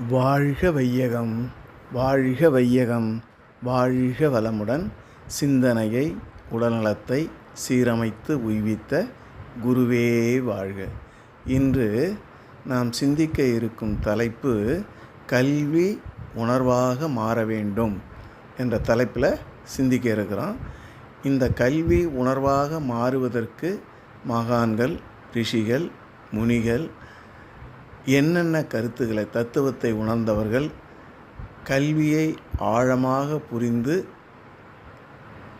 வாழ்க வையகம், வாழ்க வையகம், வாழ்க வளமுடன். சிந்தனையை, உடல்நலத்தை சீரமைத்து உய்வித்த குருவே வாழ்க. இன்று நாம் சிந்திக்க இருக்கும் தலைப்பு கல்வி உணர்வாக மாற வேண்டும் என்ற தலைப்பில் சிந்திக்க இருக்கிறோம். இந்த கல்வி உணர்வாக மாறுவதற்கு மகான்கள், ரிஷிகள், முனிகள், என்னென்ன கருத்துக்களை, தத்துவத்தை உணர்ந்தவர்கள், கல்வியை ஆழமாக புரிந்து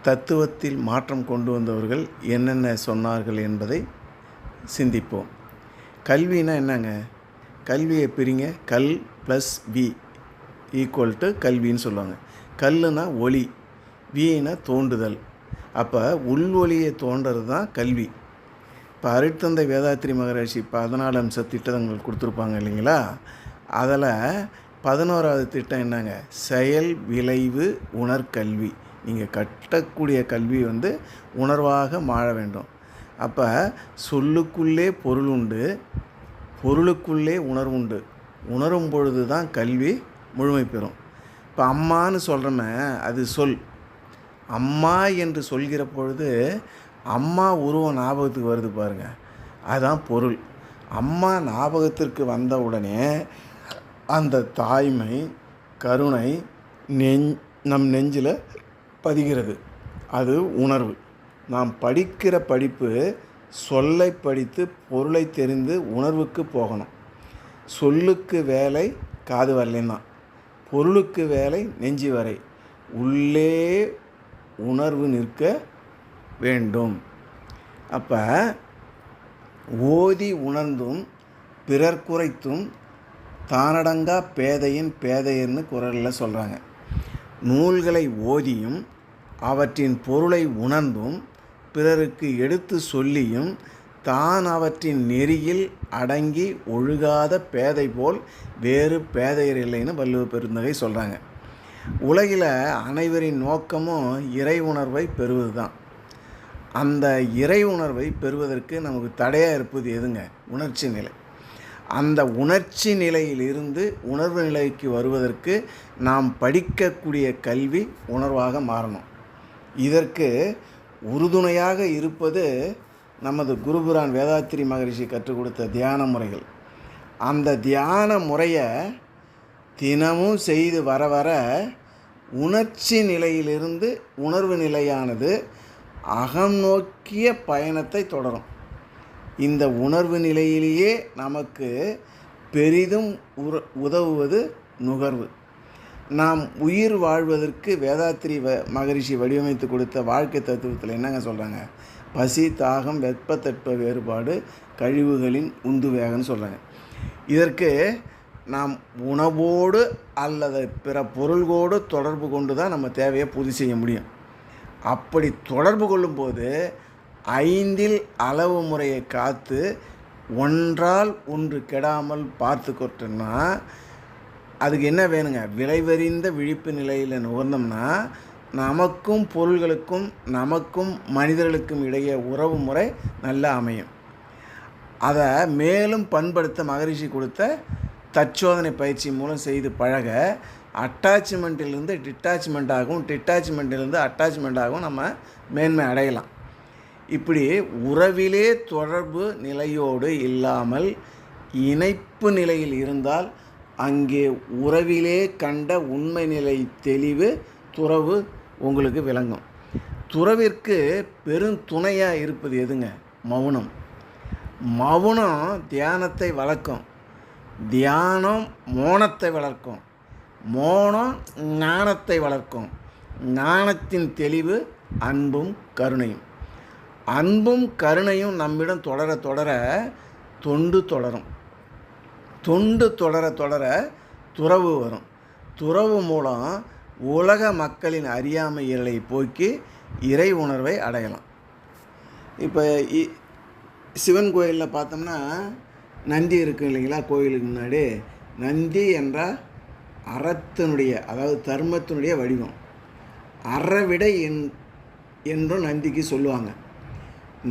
தத்துவத்தில் மாற்றம் கொண்டு வந்தவர்கள் என்னென்ன சொன்னார்கள் என்பதை சிந்திப்போம். கல்வினா என்னங்க? கல்வியை பிரிங்க. கல் ப்ளஸ் வி ஈக்குவல் டு கல்வின்னு சொல்லுவாங்க. கல்லுனா ஒளி, வீனா தோண்டுதல். அப்போ உள் ஒளியை தோன்றது தான் கல்வி. இப்போ அருட்தந்தை வேதாத்திரி மகரிஷி 14 அம்ச திட்டங்கள் கொடுத்துருப்பாங்க இல்லைங்களா? அதில் 11வது திட்டம் என்னங்க? செயல் விளைவு உணர்கல்வி. நீங்கள் கட்டக்கூடிய கல்வி உணர்வாக மாற வேண்டும். அப்போ சொல்லுக்குள்ளே பொருள் உண்டு, பொருளுக்குள்ளே உணர்வுண்டு. உணரும் பொழுது தான் கல்வி முழுமை பெறும். இப்போ அம்மான்னு சொல்கிறோமே, அது சொல். அம்மா என்று சொல்கிற பொழுது அம்மா உருவம் ஞாபகத்துக்கு வருது பாருங்கள், அதுதான் பொருள். அம்மா ஞாபகத்திற்கு வந்த உடனே அந்த தாய்மை, கருணை நம் நெஞ்சில் பதிகிறது. அது உணர்வு. நாம் படிக்கிற படிப்பு சொல்லை படித்து பொருளை தெரிந்து உணர்வுக்கு போகணும். சொல்லுக்கு வேலை காது வரலைன்னா, பொருளுக்கு வேலை நெஞ்சு வரை. உள்ளே உணர்வு நிற்க வேண்டும். அப்போ ஓதி உணர்ந்தும் பிறர் குறைத்தும் தானடங்கா பேதையின் பேதையர்னு குரலில் சொல்கிறாங்க. நூல்களை ஓதியும் அவற்றின் பொருளை உணர்ந்தும் பிறருக்கு எடுத்து சொல்லியும் தான் அவற்றின் நெறியில் அடங்கி ஒழுகாத பேதை போல் வேறு பேதையர் இல்லைன்னு வள்ளுவ பெருந்தகை சொல்கிறாங்க. உலகில் அனைவரின் நோக்கமும் இறை உணர்வை பெறுவது தான். அந்த இறை உணர்வை பெறுவதற்கு நமக்கு தடையாக இருப்பது எதுங்க? உணர்ச்சி நிலை. அந்த உணர்ச்சி நிலையிலிருந்து உணர்வு நிலைக்கு வருவதற்கு நாம் படிக்கக்கூடிய கல்வி உணர்வாக மாறணும். இதற்கு உறுதுணையாக இருப்பது நமது குருபுரான் வேதாத்திரி மகரிஷி கற்றுக் கொடுத்த தியான முறைகள். அந்த தியான முறையை தினமும் செய்து வர வர உணர்ச்சி நிலையிலிருந்து உணர்வு நிலையானது அகம் நோக்கிய பயணத்தை தொடரும். இந்த உணர்வு நிலையிலேயே நமக்கு பெரிதும் உதவுவது நுகர்வு. நாம் உயிர் வாழ்வதற்கு வேதாத்திரி மகரிஷி வடிவமைத்து கொடுத்த வாழ்க்கை தத்துவத்தில் என்னங்க சொல்கிறாங்க? பசி, தாகம், வெப்பத்தட்ப வேறுபாடு, கழிவுகளின் உந்து வேகம்னு சொல்கிறாங்க. இதற்கு நாம் உணவோடு அல்லது பிற பொருள்களோடு தொடர்பு கொண்டு தான் நம்ம தேவையை பூர்த்தி செய்ய முடியும். அப்படி தொடர்பு கொள்ளும்போது 5 அளவு முறையை காத்து ஒன்றால் ஒன்று கெடாமல் பார்த்து கொட்டோம்னா அதுக்கு என்ன வேணுங்க? விளைவறிந்த விழிப்பு நிலையில் நுகர்ந்தோம்னா நமக்கும் பொருள்களுக்கும் நமக்கும் மனிதர்களுக்கும் இடையே உறவு முறை நல்லா அமையும். அதை மேலும் பண்படுத்த மகரிஷி கொடுத்த தற்சோதனை பயிற்சி மூலம் செய்து பழக அட்டாச்மெண்ட்டிலிருந்து டிட்டாச்மெண்ட் ஆகும், டிட்டாச்மெண்ட்டிலிருந்து அட்டாச்மெண்ட் ஆகும், நம்ம மேன்மை அடையலாம். இப்படி உறவிலே தொடர்பு நிலையோடு இல்லாமல் இணைப்பு நிலையில் இருந்தால் அங்கே உறவிலே கண்ட உண்மை நிலை தெளிவு துறவு உங்களுக்கு விளங்கும். துறவிற்கு பெரும் துணையாக இருப்பது எதுங்க? மௌனம். மௌனம் தியானத்தை வளர்க்கும், தியானம் மோனத்தை வளர்க்கும், மோனம் ஞானத்தை வளர்க்கும், ஞானத்தின் தெளிவு அன்பும் கருணையும். அன்பும் கருணையும் நம்மிடம் தொடர தொடர தொண்டு தொடரும். தொண்டு தொடர தொடர துறவு வரும். துறவு மூலம் உலக மக்களின் அறியாமைகளை போக்கி இறை உணர்வை அடையலாம். இப்போ சிவன் கோயிலில் பார்த்தோம்னா நந்தி இருக்குது இல்லைங்களா? கோயிலுக்கு முன்னாடி நந்தி என்றால் அறத்தினுடைய, அதாவது தர்மத்தினுடைய வடிவம். அறவிடை என்றும் நந்திக்கு சொல்லுவாங்க.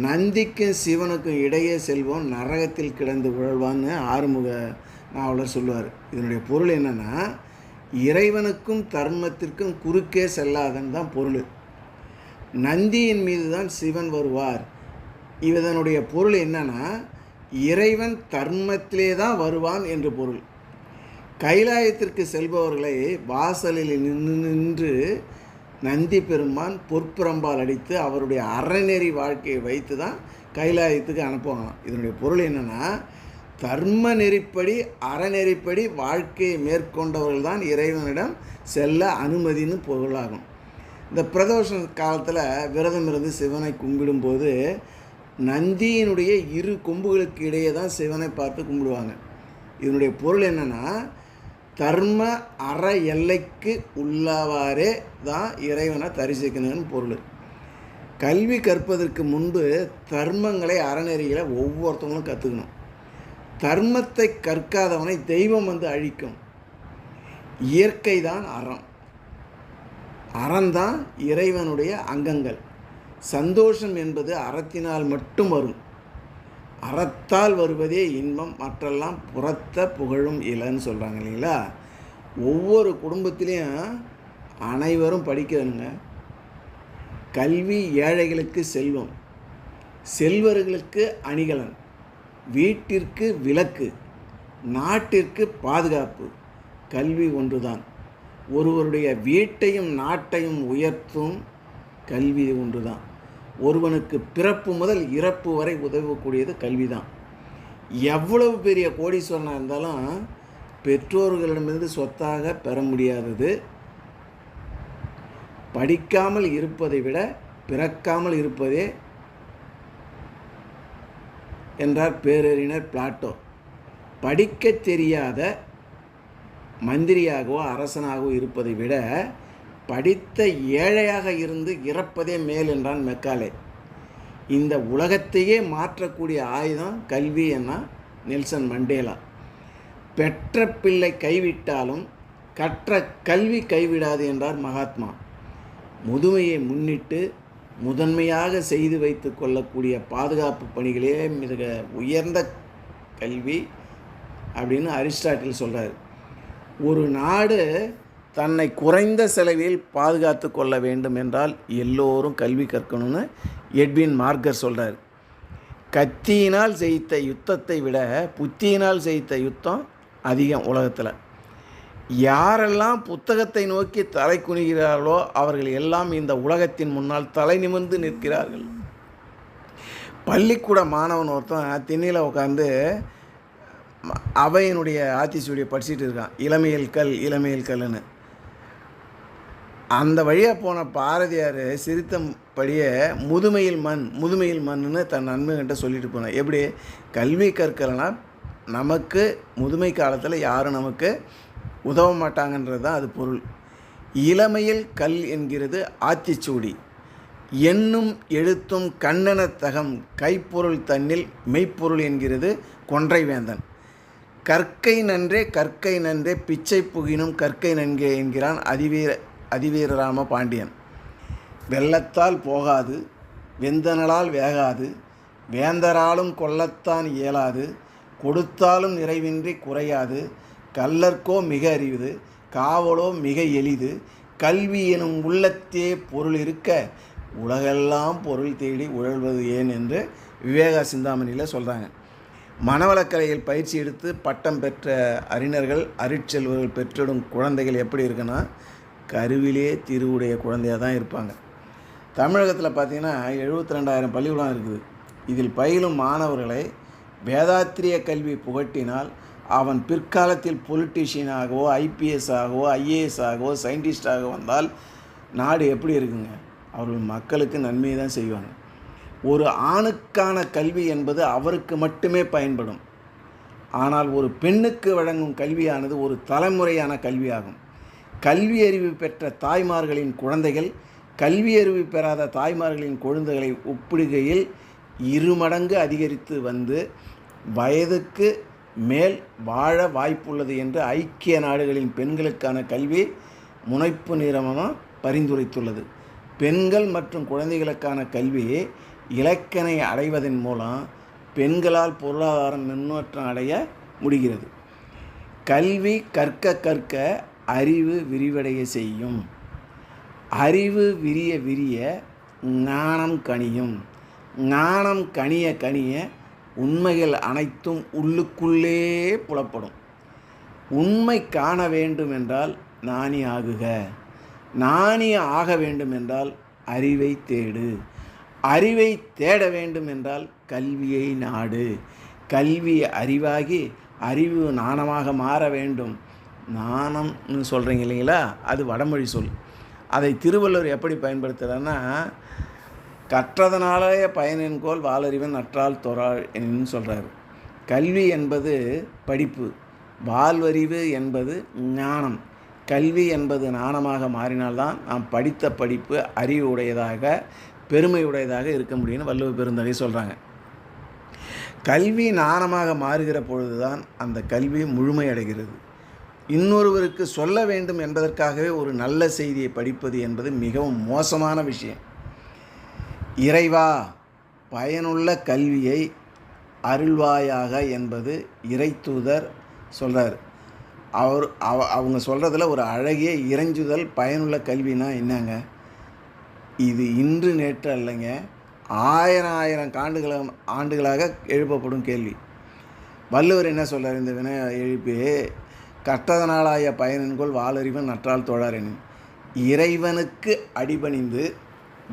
நந்திக்கும் சிவனுக்கும் இடையே செல்வோம் நரகத்தில் கிடந்து உழல்வான்னு ஆறுமுக நாவலர் சொல்லுவார். இதனுடைய பொருள் என்னென்னா, இறைவனுக்கும் தர்மத்திற்கும் குறுக்கே செல்லாதன்னு தான் பொருள். நந்தியின் மீது தான் சிவன் வருவார். இதனுடைய பொருள் என்னன்னா, இறைவன் தர்மத்திலே தான் வருவான் என்று பொருள். கைலாயத்திற்கு செல்பவர்களை வாசலில் நின்று நந்தி பெருமான் பொற்புறம்பால் அடித்து அவருடைய அறநெறி வாழ்க்கையை வைத்து தான் கைலாயத்துக்கு அனுப்புவாங்களாம். இதனுடைய பொருள் என்னென்னா, தர்ம நெறிப்படி அறநெறிப்படி வாழ்க்கையை மேற்கொண்டவர்கள் தான் இறைவனிடம் செல்ல அனுமதின்னு பொருளாகும். இந்த பிரதோஷ காலத்தில் விரதம் இருந்து சிவனை கும்பிடும்போது நந்தியினுடைய இரு கொம்புகளுக்கு இடையே தான் சிவனை பார்த்து கும்பிடுவாங்க. இதனுடைய பொருள் என்னென்னா, தர்ம அற எல்லைக்கு உள்ளவாறே தான் இறைவனை தரிசிக்கணும்னு பொருள். கல்வி கற்பதற்கு முன்பு தர்மங்களை அறநெறிகளை ஒவ்வொருத்தவங்களும் கற்றுக்கணும். தர்மத்தை கற்காதவனை தெய்வம் வந்து அழிக்கும். இயற்கை தான் அறம், அறந்தான் இறைவனுடைய அங்கங்கள். சந்தோஷம் என்பது அறத்தினால் மட்டும் வரும். அறத்தால் வருவதே இன்பம், மற்றெல்லாம் புறத்த புகழும் இலன்னு சொல்கிறாங்க இல்லைங்களா. ஒவ்வொரு குடும்பத்திலையும் அனைவரும் படிக்கணுங்க. கல்வி ஏழைகளுக்கு செல்வம், செல்வர்களுக்கு அணிகலன், வீட்டிற்கு விளக்கு, நாட்டிற்கு பாதுகாப்பு. கல்வி ஒன்றுதான். ஒருவருடைய வீட்டையும் நாட்டையும் உயர்த்தும் கல்வி ஒன்றுதான். ஒருவனுக்கு பிறப்பு முதல் இறப்பு வரை உதவக்கூடியது கல்வி தான். எவ்வளவு பெரிய கோடீஸ்வரனாக இருந்தாலும் பெற்றோர்களிடமிருந்து சொத்தாக பெற முடியாதது படிக்காமல் இருப்பதை விட பிறக்காமல் இருப்பதே என்றார் பேரறிஞர் பிளாட்டோ. படிக்க தெரியாத மந்திரியாகவோ அரசனாகவோ இருப்பதை விட படித்த ஏழையாக இருந்து இறப்பதே மேல் என்றான் மெக்காலே. இந்த உலகத்தையே மாற்றக்கூடிய ஆயுதம் கல்வி என நெல்சன் மண்டேலா. பெற்ற பிள்ளை கைவிட்டாலும் கற்ற கல்வி கைவிடாது என்றார் மகாத்மா. முதுமையை முன்னிட்டு முதன்மையாக செய்து வைத்து கொள்ளக்கூடிய பாதுகாப்பு பணிகளே மிக உயர்ந்த கல்வி அப்படின்னு அரிஸ்டாட்டில் சொல்கிறார். ஒரு நாடு தன்னை குறைந்த செலவில் பாதுகாத்து கொள்ள வேண்டும் என்றால் எல்லோரும் கல்வி கற்கணும்னு எட்வின் மார்கர் சொல்கிறார். கத்தியினால் ஜெயித்த யுத்தத்தை விட புத்தியினால் ஜெயித்த யுத்தம் அதிகம் உலகத்தில். யாரெல்லாம் புத்தகத்தை நோக்கி தலை குனிகிறார்களோ அவர்கள் எல்லாம் இந்த உலகத்தின் முன்னால் தலை நிமிர்ந்து நிற்கிறார்கள். பள்ளிக்கூட மாணவன் ஒருத்தன் திண்ணையில் உட்காந்து அவையினுடைய ஆத்திசூடியை படிச்சுட்டு இருக்கான். இளமையில் கல்னு. அந்த வழியாக போன பாரதியார் சிரித்தபடியே முதுமையில் மண்ணுன்னு தன் நண்பன்கிட்ட சொல்லிட்டு போனான். எப்படி கல்வி கற்கலைன்னா நமக்கு முதுமை காலத்தில் யாரும் நமக்கு உதவ மாட்டாங்கன்றது தான் அது பொருள். இளமையில் கல் என்கிறது ஆத்திச்சூடி. எண்ணும் எழுத்தும் கண்ணனத்தகம் கைப்பொருள் தன்னில் மெய்ப்பொருள் என்கிறது கொன்றை வேந்தன். கற்கை நன்றே பிச்சை புகினும் கற்கை நன்கே என்கிறான் அதிவீரராம பாண்டியன். வெள்ளத்தால் போகாது, வெந்தனலால் வேகாது, வேந்தராலும் கொல்லத்தான் இயலாது, கொடுத்தாலும் நிறைவின்றி குறையாது, கல்லர்க்கோ மிக அறிவது, காவலோ மிக எளிது, கல்வி எனும் உள்ளத்தே பொருள் இருக்க உலகெல்லாம் பொருள் தேடி உழல்வது ஏன் என்று விவேகா சிந்தாமணியில் சொல்கிறாங்க. மனவளக்கலையில் பயிற்சி எடுத்து பட்டம் பெற்ற அறிஞர்கள் அருட்செல்வர்கள் பெற்றிடும் குழந்தைகள் எப்படி இருக்குன்னா கருவிலே திருவுடைய குழந்தையாக தான் இருப்பாங்க. தமிழகத்தில் பார்த்திங்கன்னா 72,000 பள்ளிக்கூடம் இருக்குது. இதில் பயிலும் மாணவர்களை வேதாத்திரிய கல்வி புகட்டினால் அவன் பிற்காலத்தில் பொலிட்டீஷியனாகவோ ஐபிஎஸ் ஆகவோ ஐஏஎஸ் ஆகவோ சயின்டிஸ்டாக வந்தால் நாடு எப்படி இருக்குங்க? அவர்கள் மக்களுக்கு நன்மையை தான் செய்வாங்க. ஒரு ஆணுக்கான கல்வி என்பது அவருக்கு மட்டுமே பயன்படும். ஆனால் ஒரு பெண்ணுக்கு வழங்கும் கல்வியானது ஒரு தலைமுறையான கல்வியாகும். கல்வி அறிவு பெற்ற தாய்மார்களின் குழந்தைகள் கல்வி அறிவு பெறாத தாய்மார்களின் குழந்தைகளை ஒப்பிடுகையில் 2 மடங்கு அதிகரித்து வந்து வயதுக்கு மேல் வாழ வாய்ப்புள்ளது என்று ஐக்கிய நாடுகளின் பெண்களுக்கான கல்வி முனைப்பு நிறுவனம் பரிந்துரைத்துள்ளது. பெண்கள் மற்றும் குழந்தைகளுக்கான கல்வி இலக்கினை அடைவதன் மூலம் பெண்களால் பொருளாதாரம் முன்னேற்றம் அடைய முடிகிறது. கல்வி கற்க கற்க அறிவு விரிவடைய செய்யும். அறிவு விரிய விரிய ஞானம் கனியும். ஞானம் கனிய கனிய உண்மைகள் அனைத்தும் உள்ளுக்குள்ளே புலப்படும். உண்மை காண வேண்டும் என்றால் ஞானி ஆகுக. ஞானி ஆக வேண்டும் என்றால் அறிவை தேடு. அறிவை தேட வேண்டும் என்றால் கல்வியை நாடு. கல்வி அறிவாகி அறிவு ஞானமாக மாற வேண்டும். ஞானம்னு சொல்கிறீங்க இல்லைங்களா, அது வடமொழி சொல். அதை திருவள்ளுவர் எப்படி பயன்படுத்துகிறாருன்னா, கற்றதனாலே பயனென்கோல் வாளறிவன் நற்றால் தொறாள் என்று சொல்கிறாரு. கல்வி என்பது படிப்பு, வாழ்வறிவு என்பது ஞானம். கல்வி என்பது ஞானமாக மாறினால்தான் நாம் படித்த படிப்பு அறிவு உடையதாக பெருமை உடையதாக இருக்க முடியும்னு வள்ளுவ பெருந்தகை சொல்கிறாங்க. கல்வி ஞானமாக மாறுகிற பொழுதுதான் அந்த கல்வி முழுமையடைகிறது. இன்னொருவருக்கு சொல்ல வேண்டும் என்பதற்காகவே ஒரு நல்ல செய்தியை படிப்பது என்பது மிகவும் மோசமான விஷயம். இறைவா, பயனுள்ள கல்வியை அருள்வாயாக என்பது இறைத்தூதர் சொல்கிறார். அவங்க சொல்கிறதுல ஒரு அழகிய இறைஞ்சுதல். பயனுள்ள கல்வினா என்னங்க? இது இன்று நேற்று அல்லங்க, ஆயிரம் ஆண்டுகளாக எழுப்பப்படும் கேள்வி. வள்ளுவர் என்ன சொல்கிறார் இந்த வினை எழுப்பி? கற்றதனாலாய பயனென்கொள் வாளறிவன் நற்றால் தொழார் எனும். இறைவனுக்கு அடிபணிந்து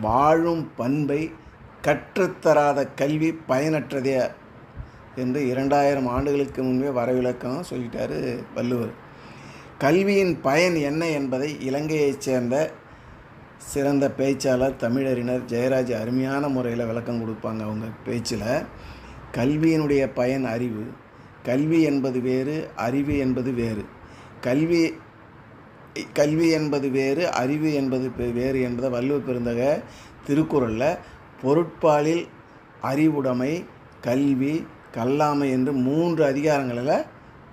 வாழும் பண்பை கற்றுத்தராத கல்வி பயனற்றதே என்று 2000 ஆண்டுகளுக்கு முன்பே வரவிலக்கம் சொல்லிட்டார் வள்ளுவர். கல்வியின் பயன் என்ன என்பதை இலங்கையைச் சேர்ந்த சிறந்த பேச்சாளர் தமிழறிஞர் ஜெயராஜ் அருமையான முறையில் விளக்கம் கொடுப்பாங்க. அவங்க பேச்சில் கல்வியினுடைய பயன் அறிவு. கல்வி என்பது வேறு, அறிவு என்பது வேறு. கல்வி என்பது வேறு, அறிவு என்பது வேறு என்பதை வள்ளுவ பெருந்தகை திருக்குறளில் பொருட்பாலில் அறிவுடைமை, கல்வி, கல்லாமை என்று 3 அதிகாரங்களில்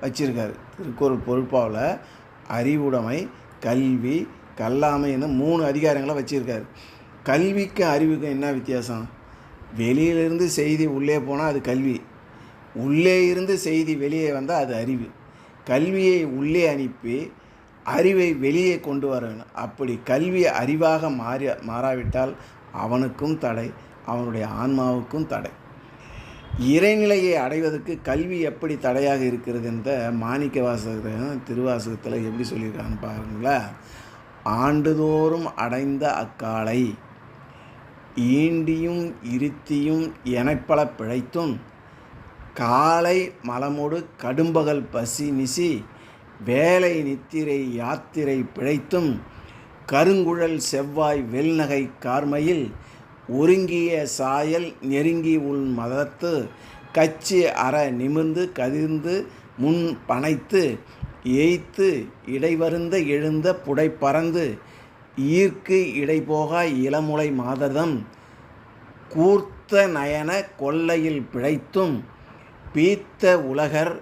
வச்சிருக்காரு. திருக்குறள் பொருட்பாவில் அறிவுடைமை, கல்வி, கல்லாமை என்று 3 அதிகாரங்களை வச்சுருக்காரு. கல்விக்கும் அறிவுக்கும் என்ன வித்தியாசம்? வெளியிலிருந்து செய்தி உள்ளே போனால் அது கல்வி, உள்ளே இருந்து செய்தி வெளியே வந்தால் அது அறிவு. கல்வியை உள்ளே அனுப்பி அறிவை வெளியே கொண்டு வர வேண்டும். அப்படி கல்வி அறிவாக மாறாவிட்டால் அவனுக்கும் தடை, அவனுடைய ஆன்மாவுக்கும் தடை. இறைநிலையை அடைவதற்கு கல்வி எப்படி தடையாக இருக்கிறது என்ற மாணிக்க வாசகர் திருவாசகத்தில் எப்படி சொல்லியிருக்கான்னு பாருங்களேன். ஆண்டுதோறும் அடைந்த அக்காலை ஈண்டியும் இருத்தியும் எனப்பல பிழைத்தும் காலை மலமோடு கடும்பகல் பசி நிசி வேலை நித்திரை யாத்திரை பிழைத்தும் கருங்குழல் செவ்வாய் வெல்நகை கார்மையில் ஒருங்கிய சாயல் நெருங்கி உள் மதத்து கச்சி அற நிமிர்ந்து கதிர்ந்து முன் பனைத்து ஏய்த்து இடைவருந்த எழுந்த புடை பறந்து ஈர்க்கு இடைபோகா இளமுலை மாததம் கூர்த்த நயன கொல்லையில் பிழைத்தும் பீத்த உலகர்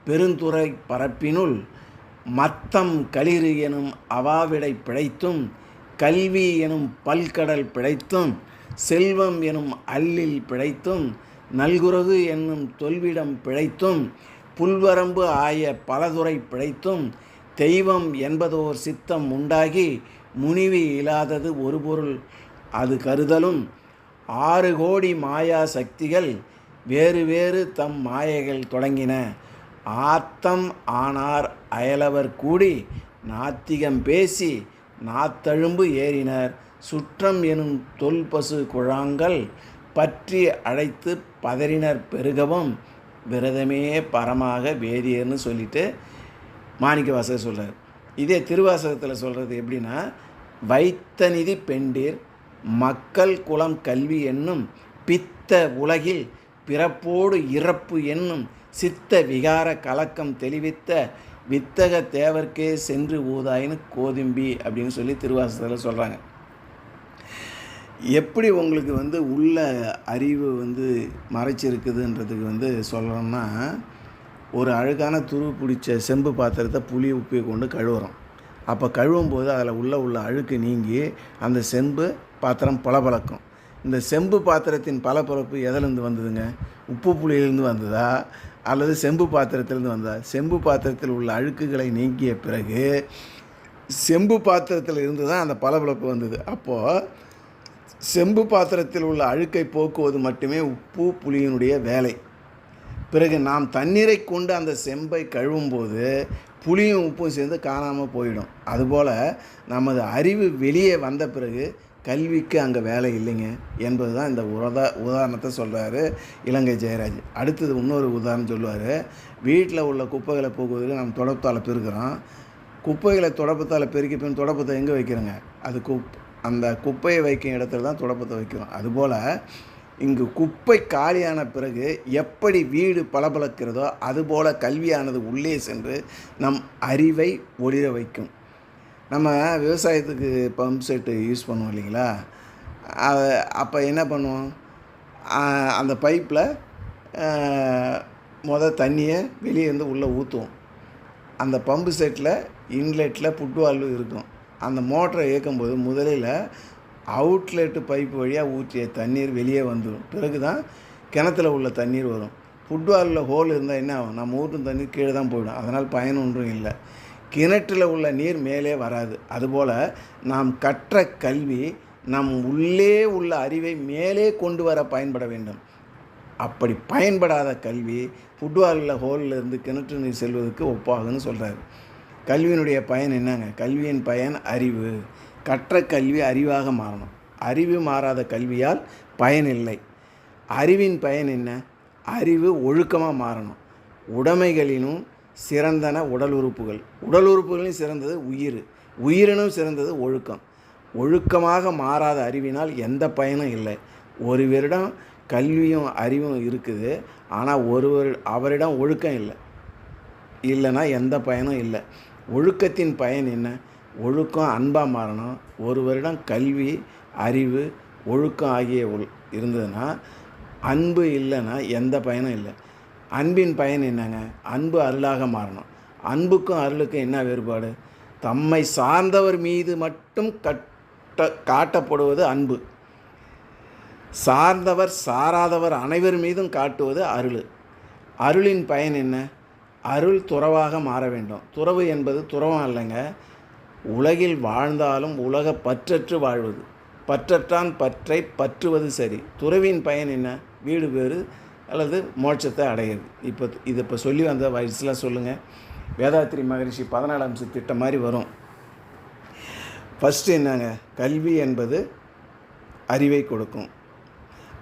பெருந்துறை பரப்பினுள் மத்தம் களிறு எனும் அவாவிடை பிழைத்தும் கல்வி எனும் பல்கடல் பிழைத்தும் செல்வம் எனும் அல்லில் பிழைத்தும் நல்குரகு என்னும் தொல்விடம் பிழைத்தும் புல்வரம்பு ஆய பலதுறை பிழைத்தும் தெய்வம் என்பதோர் சித்தம் உண்டாகி முனிவு இல்லாதது ஒரு பொருள் அது கருதலும் 6 கோடி மாயா சக்திகள் வேறு வேறு தம் மாயைகள் தொடங்கின ஆத்தம் ஆனார் அயலவர் கூடி நாத்திகம் பேசி நாத்தழும்பு ஏறினர் சுற்றம் எனும் தொல்பசு குழாங்கள் பற்றி அழைத்து பதறினர் பெருகவும் விரதமே பரமாக வேதியர்னு சொல்லிட்டு மாணிக்க வாசகர் சொல்கிறார். இதே திருவாசகத்தில் சொல்கிறது எப்படின்னா, வைத்த நிதி பெண்டீர் மக்கள் குலம் கல்வி என்னும் பித்த உலகில் பிறப்போடு இறப்பு என்னும் சித்த விகார கலக்கம் தெளிவித்த வித்தக தேவர்க்கே சென்று ஊதாயின்னு கோதும்பி அப்படின்னு சொல்லி திருவாசகத்தில் சொல்கிறாங்க. எப்படி உங்களுக்கு உள்ள அறிவு மறைச்சிருக்குதுன்றதுக்கு சொல்லணும்னா, ஒரு அழுக்கான துரு பிடிச்ச செம்பு பாத்திரத்தை புளி உப்பை கொண்டு கழுவுறோம். அப்போ கழுவும் போது அதில் உள்ள அழுக்கு நீங்கி அந்த செம்பு பாத்திரம் பளபளக்கும். இந்த செம்பு பாத்திரத்தின் பளபளப்பு எதிலேருந்து வந்ததுங்க? உப்பு புளியிலேருந்து வந்ததா அல்லது செம்பு பாத்திரத்திலிருந்து வந்தால் செம்பு பாத்திரத்தில் உள்ள அழுக்குகளை நீக்கிய பிறகு செம்பு பாத்திரத்தில் இருந்து தான் அந்த பளபளப்பு வந்தது. அப்போது செம்பு பாத்திரத்தில் உள்ள அழுக்கை போக்குவது மட்டுமே உப்பு புளியினுடைய வேலை. பிறகு நாம் தண்ணீரை கொண்டு அந்த செம்பை கழுவும்போது புளியும் உப்பும் சேர்ந்து காணாமல் போயிடும். அதுபோல் நமது அறிவு வெளியே வந்த பிறகு கல்விக்கு அங்கே வேலை இல்லைங்க என்பது தான் இந்த உதாரணத்தை சொல்கிறாரு இலங்கை ஜெயராஜ். அடுத்தது இன்னொரு உதாரணம் சொல்லுவார். வீட்டில் உள்ள குப்பைகளை போக்குவதற்கு நம்ம தொடப்பத்தால் பெருக்கிறோம். குப்பைகளை தொடப்பத்தால் பெருக்கி பின் தொடப்பத்தை எங்கே வைக்கிறோங்க? அது அந்த குப்பையை வைக்கும் இடத்துல தான் தொடப்பத்தை வைக்கிறோம். அதுபோல் இங்கு குப்பை காலியான பிறகு எப்படி வீடு பளபளக்கிறதோ அதுபோல் கல்வியானது உள்ளே சென்று நம் அறிவை ஒளிர வைக்கும். நம்ம விவசாயத்துக்கு பம்ப் செட்டு யூஸ் பண்ணுவோம் இல்லைங்களா? அப்போ என்ன பண்ணுவோம்? அந்த பைப்பில் தண்ணியை வெளியே இருந்து உள்ளே ஊற்றுவோம். அந்த பம்பு செட்டில் இன்லெட்டில் புட்வால்வு இருக்கும். அந்த மோட்டரை இயக்கும்போது முதலில் அவுட்லெட்டு பைப்பு வழியாக ஊற்றிய தண்ணீர் வெளியே வந்துடும். பிறகு தான் கிணத்துல உள்ள தண்ணீர் வரும். ஃபுட்வாலில் ஹோல் இருந்தால் என்ன ஆகும்? நம்ம ஊற்றும் தண்ணீர் கீழே தான் போயிடும். அதனால் பயன் ஒன்றும் இல்லை. கிணற்றில் உள்ள நீர் மேலே வராது. அதுபோல் நாம் கற்ற கல்வி நம் உள்ளே உள்ள அறிவை மேலே கொண்டு வர பயன்பட வேண்டும். அப்படி பயன்படாத கல்வி ஃபுட்வாலில் ஹோலில் இருந்து கிணற்று நீர் செல்வதற்கு ஒப்பாகுன்னு சொல்கிறாரு. கல்வியினுடைய பயன் என்னங்க? கல்வியின் பயன் அறிவு. கற்ற கல்வி அறிவாக மாறணும். அறிவு மாறாத கல்வியால் பயனில்லை. அறிவின் பயன் என்ன? அறிவு ஒழுக்கமாக மாறணும். உடைமைகளிலும் சிறந்தன உடல் உறுப்புகள். உடல் உறுப்புகளிலும் சிறந்தது உயிர். உயிரினும் சிறந்தது ஒழுக்கம். ஒழுக்கமாக மாறாத அறிவினால் எந்த பயனும் இல்லை. ஒருவரிடம் கல்வியும் அறிவும் இருக்குது, ஆனால் அவரிடம் ஒழுக்கம் இல்லை. இல்லைன்னா எந்த பயனும் இல்லை. ஒழுக்கத்தின் பயன் என்ன? ஒழுக்கம் அன்பாக மாறணும். ஒருவரிடம் கல்வி அறிவு ஒழுக்கம் ஆகிய இருந்ததுன்னா அன்பு இல்லைன்னா எந்த பயனும் இல்லை. அன்பின் பயன் என்னங்க? அன்பு அருளாக மாறணும். அன்புக்கும் அருளுக்கும் என்ன வேறுபாடு? தம்மை சார்ந்தவர் மீது மட்டும் காட்டப்படுவது அன்பு. சார்ந்தவர் சாராதவர் அனைவர் மீதும் காட்டுவது அருள். அருளின் பயன் என்ன? அருள் துறவாக மாற வேண்டும். துறவு என்பது துறவம் இல்லைங்க. உலகில் வாழ்ந்தாலும் உலக பற்றற்று வாழ்வது. பற்றற்றான் பற்றை பற்றுவது சரி. துறவின் பயன் என்ன? வீடு பேறு அல்லது மோட்சத்தை அடையிறது. இப்போ சொல்லி வந்த வயசில் சொல்லுங்கள். வேதாத்திரி மகரிஷி 14 அம்ச திட்டம் மாதிரி வரும். ஃபஸ்ட்டு என்னங்க? கல்வி என்பது அறிவை கொடுக்கும்.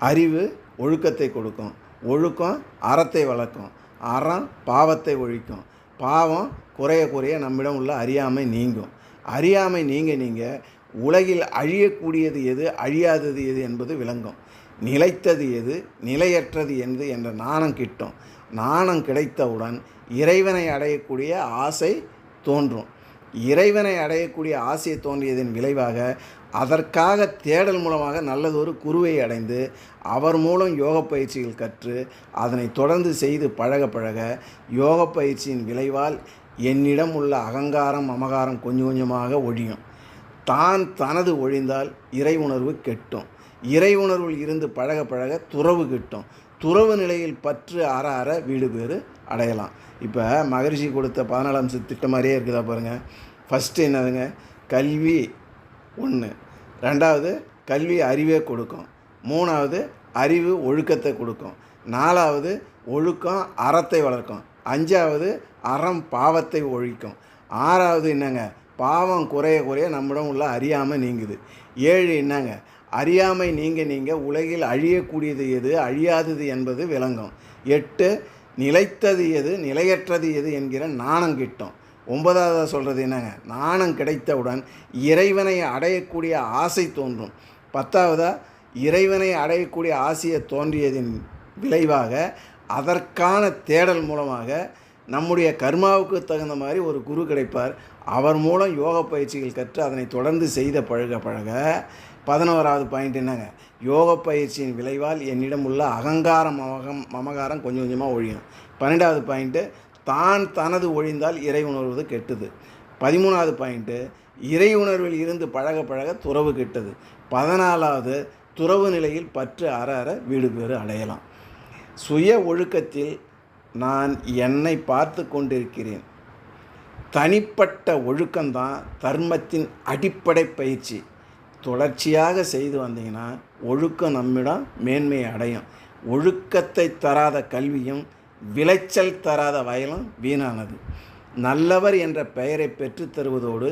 அறிவு ஒழுக்கத்தை கொடுக்கும். ஒழுக்கம் அறத்தை வளர்க்கும். அறம் பாவத்தை ஒழிக்கும். பாவம் குறைய நம்மிடம் உள்ள அறியாமை நீங்கும். அறியாமை நீங்க உலகில் அழியக்கூடியது எது அழியாதது எது என்பது விளங்கும். நிலைத்தது எது நிலையற்றது எது என்ற நாணம் கிட்டும். நாணம் கிடைத்தவுடன் இறைவனை அடையக்கூடிய ஆசை தோன்றும். இறைவனை அடையக்கூடிய ஆசை தோன்றியதன் விளைவாக அதற்காக தேடல் மூலமாக நல்லதொரு குருவை அடைந்து அவர் மூலம் யோக பயிற்சிகள் கற்று அதனை தொடர்ந்து செய்து பழக யோக பயிற்சியின் விளைவால் என்னிடம் உள்ள அகங்காரம் மமகாரம் கொஞ்சம் கொஞ்சமாக ஒழியும். தனது ஒழிந்தால் இறை உணர்வு கெட்டும். இறை உணர்வில் இருந்து பழக துறவு கிட்டும். துறவு நிலையில் பற்று அற வீடு பேறு அடையலாம். இப்போ மகரிஷி கொடுத்த 14 அம்ச திட்டம் மாதிரியே இருக்குதா பாருங்கள். ஃபஸ்ட்டு என்னதுங்க? கல்வி 1. 2வது கல்வி அறிவே கொடுக்கும். 3வது அறிவு ஒழுக்கத்தை கொடுக்கும். 4வது ஒழுக்கம் அறத்தை வளர்க்கும். 5வது அறம் பாவத்தை ஒழிக்கும். 6வது என்னங்க? பாவம் குறைய நம்மிடம் உள்ள அறியாமை நீங்குது. 7 என்னங்க? அறியாமை நீங்க உலகில் அழியக்கூடியது எது அழியாதது என்பது விளங்கும். 8 நிலைத்தது எது நிலையற்றது எது என்கிற நாணம் கிட்டும். 9வது சொல்கிறது என்னங்க? நாணம் கிடைத்தவுடன் இறைவனை அடையக்கூடிய ஆசை தோன்றும். 10வது இறைவனை அடையக்கூடிய ஆசையை தோன்றியதின் விளைவாக அதற்கான தேடல் மூலமாக நம்முடைய கர்மாவுக்கு தகுந்த மாதிரி ஒரு குரு கிடைப்பார். அவர் மூலம் யோக பயிற்சிகள் கற்று அதனை தொடர்ந்து செய்த பழக 11வது பாயிண்ட் என்னங்க? யோக பயிற்சியின் விளைவால் என்னிடம் உள்ள அகங்காரம் மமகாரம் கொஞ்சம் கொஞ்சமாக ஒழியும். 12வது பாயிண்ட்டு தனது ஒழிந்தால் இறை உணர்வது கெட்டது. 13வது பாயிண்ட்டு இறை உணர்வில் இருந்து பழக துறவு கெட்டது. 14வது துறவு நிலையில் பற்று அற வீடு பேறு அடையலாம். சுய ஒழுக்கத்தில் நான் என்னை பார்த்து கொண்டிருக்கிறேன். தனிப்பட்ட ஒழுக்கம்தான் தர்மத்தின் அடிப்படை பயிற்சி. தொடர்ச்சியாக செய்து வந்தீங்கன்னா ஒழுக்கம் நம்மிடம் மேன்மையை அடையும். ஒழுக்கத்தை தராத கல்வியும் விளைச்சல் தராத வயலும் வீணானது. நல்லவர் என்ற பெயரை பெற்றுத் தருவதோடு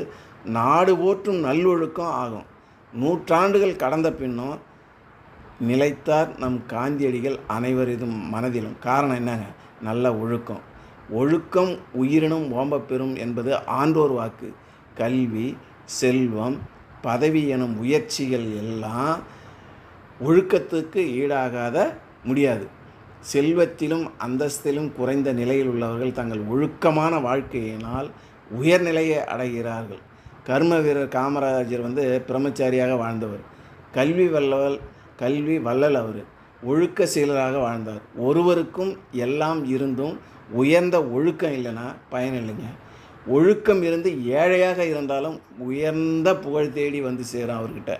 நாடு போற்றும் நல்லொழுக்கம் ஆகும். நூற்றாண்டுகள் கடந்த பின்னும் நிலைத்தார் நம் காந்தியடிகள் அனைவரிதும் மனதிலும். காரணம் என்னங்க? நல்ல ஒழுக்கம். ஒழுக்கம் உயிரினும் ஓம்பப் பெறும் என்பது ஆன்றோர் வாக்கு. கல்வி, செல்வம், பதவி எனும் முயற்சிகள் எல்லாம் ஒழுக்கத்துக்கு ஈடாகாத முடியாது. செல்வத்திலும் அந்தஸ்திலும் குறைந்த நிலையில் உள்ளவர்கள் தங்கள் ஒழுக்கமான வாழ்க்கையினால் உயர்நிலையை அடைகிறார்கள். கர்ம வீரர் காமராஜர் பிரம்மச்சாரியாக வாழ்ந்தவர். கல்வி வள்ளல் அவர். ஒழுக்க செயலராக வாழ்ந்தார். ஒருவருக்கும் எல்லாம் இருந்தும் உயர்ந்த ஒழுக்கம் இல்லைன்னா பயன் இல்லைங்க. ஒழுக்கம் இருந்து ஏழையாக இருந்தாலும் உயர்ந்த புகழ் தேடி வந்து சேரும் அவர்கிட்ட.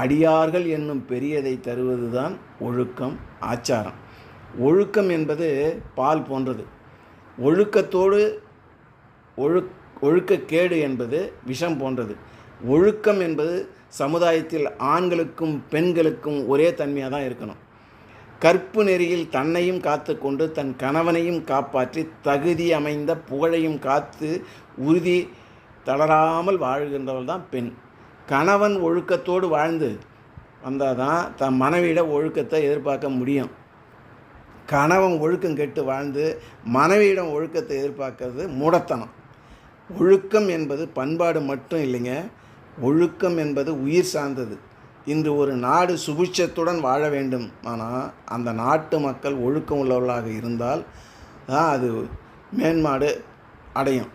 அடியார்கள் என்னும் பெரியதை தருவது தான் ஒழுக்கம், ஆச்சாரம். ஒழுக்கம் என்பது பால் போன்றது. ஒழுக்கத்தோடு ஒழுக்கக்கேடு என்பது விஷம் போன்றது. ஒழுக்கம் என்பது சமுதாயத்தில் ஆண்களுக்கும் பெண்களுக்கும் ஒரே தன்மையாக தான் இருக்கணும். கற்பு நெறியில் தன்னையும் காத்து கொண்டு தன் கணவனையும் காப்பாற்றி தகுதி அமைந்த புகழையும் காத்து உறுதி தளராமல் வாழ்கின்றவள் தான் பெண். கணவன் ஒழுக்கத்தோடு வாழ்ந்து வந்தால் தான் தன் மனைவியிட ஒழுக்கத்தை எதிர்பார்க்க முடியும். கணவன் ஒழுக்கம் கெட்டு வாழ்ந்து மனைவியிடம் ஒழுக்கத்தை எதிர்பார்க்கறது மூடத்தனம். ஒழுக்கம் என்பது பண்பாடு மட்டும் இல்லைங்க. ஒழுக்கம் என்பது உயிர் சார்ந்தது. இன்று ஒரு நாடு சுபிட்சத்துடன் வாழ வேண்டும். ஆனால் அந்த நாட்டு மக்கள் ஒழுக்கம் உள்ளவர்களாக இருந்தால் தான் அது மேம்பாடு அடையும்.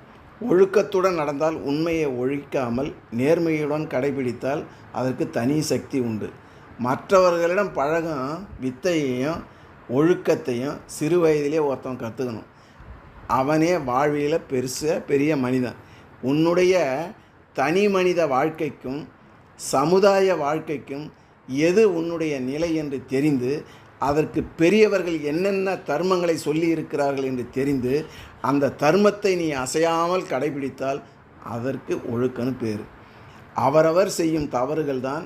ஒழுக்கத்துடன் நடந்தால், உண்மையை ஒழிக்காமல் நேர்மையுடன் கடைபிடித்தால் அதற்கு தனி சக்தி உண்டு. மற்றவர்களிடம் பழகும் வித்தையையும் ஒழுக்கத்தையும் சிறு வயதிலே ஒருத்தன் கற்றுக்கணும். அவனே வாழ்வியில் பெரிய மனிதன். உன்னுடைய தனி மனித வாழ்க்கைக்கும் சமுதாய வாழ்க்கைக்கும் எது உன்னுடைய நிலை என்று தெரிந்து, அதற்கு பெரியவர்கள் என்னென்ன தர்மங்களை சொல்லி இருக்கிறார்கள் என்று தெரிந்து அந்த தர்மத்தை நீ அசையாமல் கடைபிடித்தால் அதற்கு ஒழுக்கம்னு பேர். அவரவர் செய்யும் தவறுகள் தான்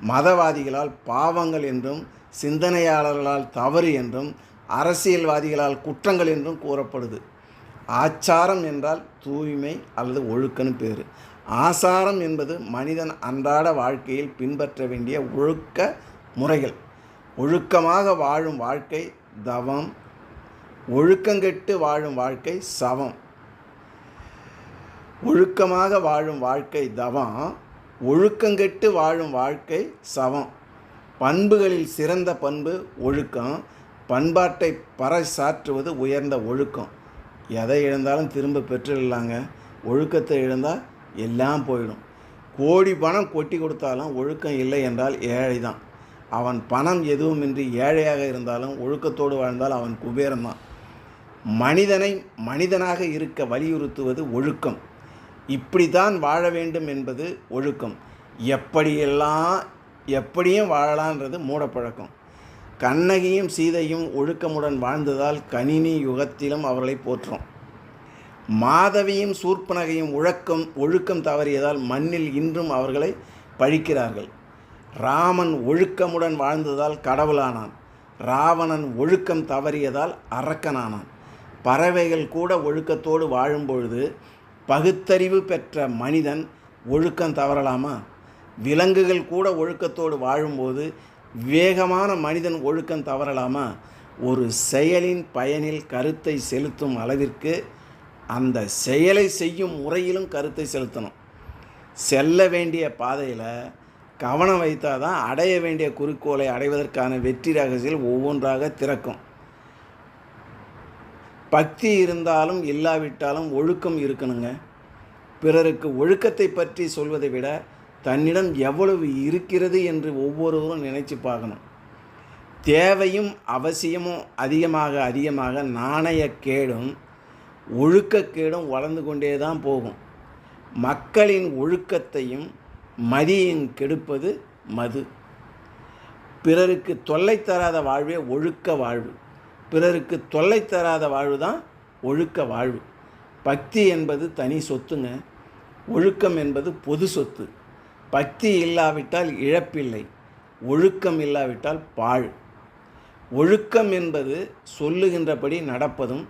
மதவாதிகளால் பாவங்கள் என்றும், சிந்தனையாளர்களால் தவறு என்றும், அரசியல்வாதிகளால் குற்றங்கள் என்றும் கூறப்படுது. ஆச்சாரம் என்றால் தூய்மை அல்லது ஒழுக்கம்னு பேர். ஆசாரம் என்பது மனிதன் அன்றாட வாழ்க்கையில் பின்பற்ற வேண்டிய ஒழுக்க முறைகள். ஒழுக்கமாக வாழும் வாழ்க்கை தவம், ஒழுக்கங்கெட்டு வாழும் வாழ்க்கை சவம். ஒழுக்கமாக வாழும் வாழ்க்கை தவம், ஒழுக்கங்கெட்டு வாழும் வாழ்க்கை சவம். பண்புகளில் சிறந்த பண்பு ஒழுக்கம். பண்பாட்டை பறைசாற்றுவது உயர்ந்த ஒழுக்கம். எதை இழந்தாலும் திரும்ப பெற்றுடலாங்க. ஒழுக்கத்தை இழந்தால் எல்லாம் போயிடும். கோடி பணம் கொட்டி கொடுத்தாலும் ஒழுக்கம் இல்லை என்றால் ஏழை தான். அவன் பணம் எதுவுமின்றி ஏழையாக இருந்தாலும் ஒழுக்கத்தோடு வாழ்ந்தால் அவன் குபேரன்தான். மனிதனை மனிதனாக இருக்க வலியுறுத்துவது ஒழுக்கம். இப்படி தான் வாழ வேண்டும் என்பது ஒழுக்கம். எப்படியும் வாழலான்றது மூடப்பழக்கம். கண்ணகியும் சீதையும் ஒழுக்கமுடன் வாழ்ந்ததால் கணினி யுகத்திலும் அவர்களை போற்றும். மாதவியும் சூர்ப்பனகையும் ஒழுக்கம் தவறியதால் மண்ணில் இன்றும் அவர்களை பழிக்கிறார்கள். ராமன் ஒழுக்கமுடன் வாழ்ந்ததால் கடவுளானான். ராவணன் ஒழுக்கம் தவறியதால் அரக்கனானான். பறவைகள் கூட ஒழுக்கத்தோடு வாழும்பொழுது பகுத்தறிவு பெற்ற மனிதன் ஒழுக்கம் தவறலாமா? விலங்குகள் கூட ஒழுக்கத்தோடு வாழும்போது விவேகமான மனிதன் ஒழுக்கம் தவறலாமா? ஒரு செயலின் பயனில் கருத்தை செலுத்தும் அளவிற்கு அந்த செயலை செய்யும் முறையிலும் கருத்தை செலுத்தணும். செல்ல வேண்டிய பாதையில் கவனம் வைத்தால் தான் அடைய வேண்டிய குறிக்கோளை அடைவதற்கான வெற்றி ரகசியம் ஒவ்வொன்றாக திறக்கும். பக்தி இருந்தாலும் இல்லாவிட்டாலும் ஒழுக்கம் இருக்கணுங்க. பிறருக்கு ஒழுக்கத்தை பற்றி சொல்வதை விட தன்னிடம் எவ்வளவு இருக்கிறது என்று ஒவ்வொருவரும் நினைச்சு பார்க்கணும். தேவையும் அவசியமும் அதிகமாக நாணயக்கேடும் ஒழுக்கக்கேடும் வளர்ந்து கொண்டே தான் போகும். மக்களின் ஒழுக்கத்தையும் மதியையும் கெடுப்பது மது. பிறருக்கு தொல்லை தராத வாழ்வே ஒழுக்க வாழ்வு. பிறருக்கு தொல்லை தராத வாழ்வு தான் ஒழுக்க வாழ்வு. பக்தி என்பது தனி சொத்துங்க. ஒழுக்கம் என்பது பொது சொத்து. பக்தி இல்லாவிட்டால் இழப்பில்லை, ஒழுக்கம் இல்லாவிட்டால் பாழ். ஒழுக்கம் என்பது சொல்லுகின்றபடி நடப்பதும்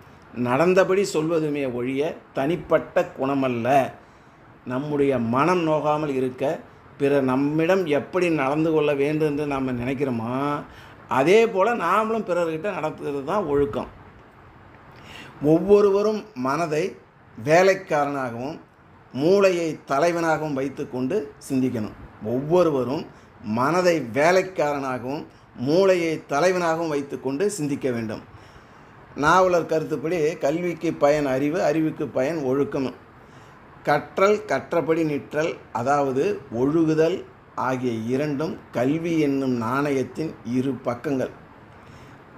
நடந்தபடி சொல்வதுமே ஒழிய தனிப்பட்ட குணமல்ல. நம்முடைய மனம் நோகாமல் இருக்க பிறர் நம்மிடம் எப்படி நடந்து கொள்ள வேண்டும் என்று நாம் நினைக்கிறோமோ அதே போல் நாமளும் பிறர்கிட்ட நடத்துகிறது தான் ஒழுக்கம். ஒவ்வொருவரும் மனதை வேலைக்காரனாகவும் மூளையை தலைவனாகவும் வைத்து கொண்டு சிந்திக்கணும். ஒவ்வொருவரும் மனதை வேலைக்காரனாகவும் மூளையை தலைவனாகவும் வைத்து கொண்டு சிந்திக்க வேண்டும். நாவலர் கருத்துப்படி கல்விக்கு பயன் அறிவு, அறிவுக்கு பயன் ஒழுக்கம். கற்றல் கற்றபடி நிற்றல், அதாவது ஒழுகுதல் ஆகிய இரண்டும் கல்வி என்னும் நாணயத்தின் இரு பக்கங்கள்.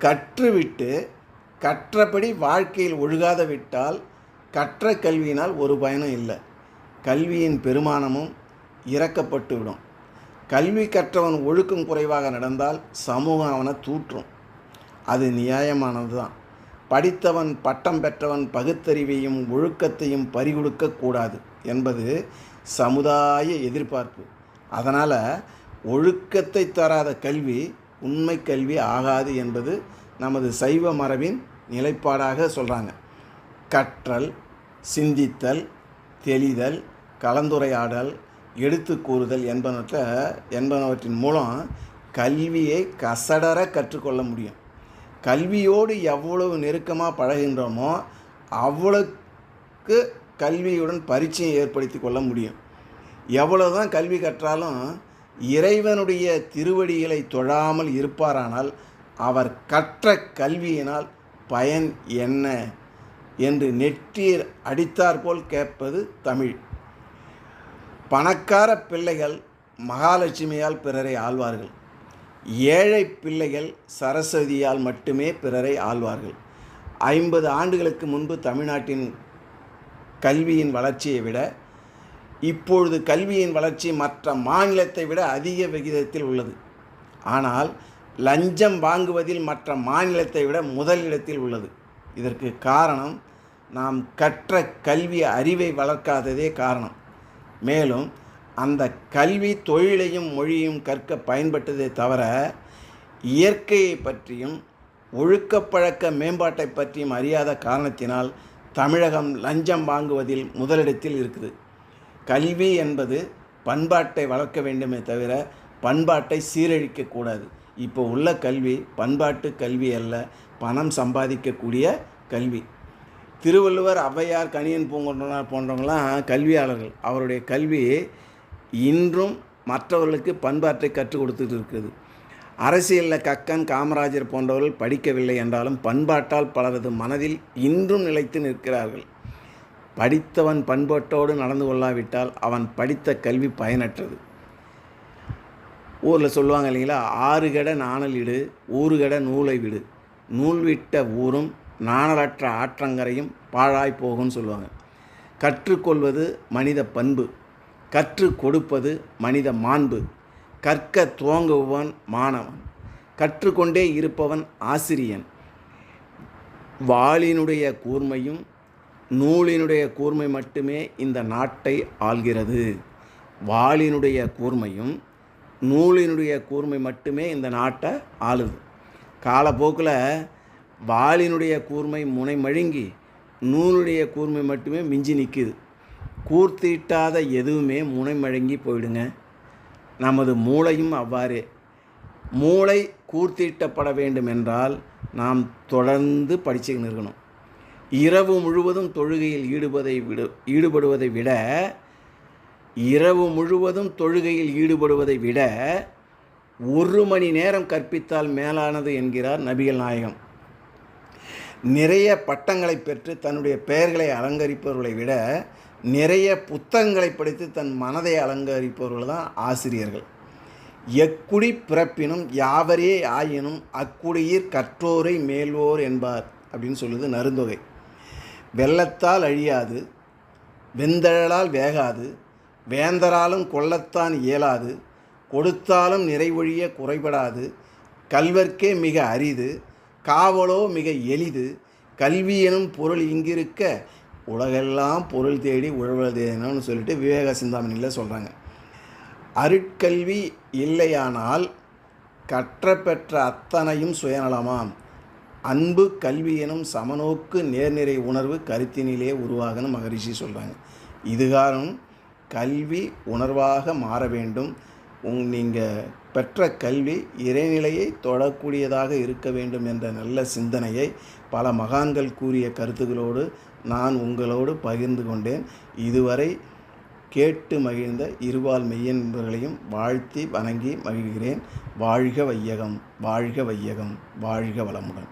கற்றுவிட்டு கற்றபடி வாழ்க்கையில் ஒழுகாத விட்டால் கற்ற கல்வியினால் ஒரு பயனும் இல்லை. கல்வியின் பெருமானமும் இறக்கப்பட்டுவிடும். கல்வி கற்றவன் ஒழுக்கம் குறைவாக நடந்தால் சமூகம் அவனை தூற்றும். அது நியாயமானது தான். படித்தவன் பட்டம் பெற்றவன் பகுத்தறிவையும் ஒழுக்கத்தையும் பறிகொடுக்கக்கூடாது என்பது சமுதாய எதிர்பார்ப்பு. அதனால் ஒழுக்கத்தை தராத கல்வி உண்மை கல்வி ஆகாது என்பது நமது சைவ மரபின் நிலைப்பாடாக சொல்கிறாங்க. கற்றல், சிந்தித்தல், தெளிதல், கலந்துரையாடல், எடுத்து கூறுதல் என்பனவற்றின் மூலம் கல்வியை கசடர கற்றுக்கொள்ள முடியும். கல்வியோடு எவ்வளவு நெருக்கமாக பழகின்றோமோ அவ்வளவுக்கு கல்வியுடன் பரிச்சயம் ஏற்படுத்தி கொள்ள முடியும். எவ்வளவு தான் கல்வி கற்றாலும் இறைவனுடைய திருவடிகளை தொழாமல் இருப்பாரானால் அவர் கற்ற கல்வியினால் பயன் என்ன என்று நெற்றீர் அடித்தாற்போல் கேட்பது தமிழ். பணக்கார பிள்ளைகள் மகாலட்சுமியால் பிறரை ஆள்வார்கள். ஏழை பிள்ளைகள் சரஸ்வதியால் மட்டுமே பிறரை ஆள்வார்கள். 50 ஆண்டுகளுக்கு முன்பு தமிழ்நாட்டின் கல்வியின் வளர்ச்சியை விட இப்பொழுது கல்வியின் வளர்ச்சி மற்ற மாநிலத்தை விட அதிக விகிதத்தில் உள்ளது. ஆனால் லஞ்சம் வாங்குவதில் மற்ற மாநிலத்தை விட முதலிடத்தில் உள்ளது. இதற்கு காரணம் நாம் கற்ற கல்வி அறிவை வளர்க்காததே காரணம். மேலும் அந்த கல்வி தொழிலையும் மொழியும் கற்க பயன்பட்டதே தவிர இயற்கையை பற்றியும் ஒழுக்கப்பழக்க மேம்பாட்டை பற்றியும் அறியாத காரணத்தினால் தமிழகம் லஞ்சம் வாங்குவதில் முதலிடத்தில் இருக்குது. கல்வி என்பது பண்பாட்டை வளர்க்க வேண்டுமே தவிர பண்பாட்டை சீரழிக்கக்கூடாது. இப்போ உள்ள கல்வி பண்பாட்டு கல்வி அல்ல, பணம் சம்பாதிக்கக்கூடிய கல்வி. திருவள்ளுவர், ஔவையார், கணியன் பூங்குன்றனார் போன்றவங்களாம் கல்வியாளர்கள். அவருடைய கல்வி இன்றும் மற்றவர்களுக்கு பண்பாட்டை கற்றுக் கொடுத்துட்டு இருக்குது. அரசியலில் கக்கன், காமராஜர் போன்றவர்கள் படிக்கவில்லை என்றாலும் பண்பாட்டால் பலரது மனதில் இன்றும் நிலைத்து நிற்கிறார்கள். படித்தவன் பண்பாட்டோடு நடந்து கொள்ளாவிட்டால் அவன் படித்த கல்வி பயனற்றது. ஊரில் சொல்லுவாங்க இல்லைங்களா, 6 கெட நாணல் இடு, 1 கெட நூலை விடு, நூல் விட்ட ஊரும் நாணலற்ற ஆற்றங்கரையும் பாழாய் போகும்னு சொல்லுவாங்க. கற்றுக்கொள்வது மனித பண்பு, கற்றுக் கொடுப்பது மனித மாண்பு. கற்க துவங்குபவன் மாணவன், கற்றுக்கொண்டே இருப்பவன் ஆசிரியன். வாளினுடைய கூர்மையும் நூலினுடைய கூர்மை மட்டுமே இந்த நாட்டை ஆள்கிறது. வாளினுடைய கூர்மையும் நூலினுடைய கூர்மை மட்டுமே இந்த நாட்டை ஆளுது. காலப்போக்கில் வாளினுடைய கூர்மை முனை மழுங்கி நூலுடைய கூர்மை மட்டுமே மிஞ்சி நிற்கிது. கூர்த்தீட்டாத எதுவுமே முனை மழுங்கி போயிடுங்க. நமது மூளையும் அவ்வாறே. மூளை கூர்த்தீட்டப்பட வேண்டும் என்றால் நாம் தொடர்ந்து படிச்சுக்கின்னு இருக்கணும். இரவு முழுவதும் தொழுகையில் ஈடுபடுவதை விட இரவு முழுவதும் தொழுகையில் ஈடுபடுவதை விட 1 மணி நேரம் கற்பித்தால் மேலானது என்கிறார் நபிகள் நாயகம். நிறைய பட்டங்களை பெற்று தன்னுடைய பெயர்களை அலங்கரிப்பவர்களை விட நிறைய புத்தகங்களை படித்து தன் மனதை அலங்கரிப்பவர்கள் தான் ஆசிரியர்கள். எக்குடி பிறப்பினும் யாவரே ஆயினும் அக்குடியிற் கற்றோரை மேல்வோர் என்பார் அப்படின்னு சொல்லுது நருந்தொகை. வெள்ளத்தால் அழியாது, வெந்தழலால் வேகாது, வேந்தராலும் கொள்ளத்தான் இயலாது, கொடுத்தாலும் நிறைவொழிய குறைபடாது, கல்வர்க்கே மிக அரிது, காவலோ மிக எளிது, கல்வி எனும் பொருள் இங்கிருக்க உலகெல்லாம் பொருள் தேடி உழவதேனும்னு சொல்லிட்டு விவேக சிந்தாமணியில் சொல்கிறாங்க. அருட்கல்வி இல்லையானால் கற்ற பெற்ற அத்தனையும் சுயநலமாம். அன்பு கல்வி எனும் சமநோக்கு நேர்நிறை உணர்வு கருத்தினிலே உருவாகன்னு மகரிஷி சொல்கிறாங்க. இது காரணம் கல்வி உணர்வாக மாற வேண்டும். நீங்கள் பெற்ற கல்வி இறைநிலையை தொடக்கூடியதாக இருக்க வேண்டும் என்ற நல்ல சிந்தனையை பல மகான்கள் கூறிய கருத்துக்களோடு நான் உங்களோடு பகிர்ந்து கொண்டேன். இதுவரை கேட்டு மகிழ்ந்த இருபால் மெய்யன்பர்களையும் வாழ்த்தி வணங்கி மகிழ்கிறேன். வாழ்க வையகம், வாழ்க வையகம், வாழ்க வளமுடன்.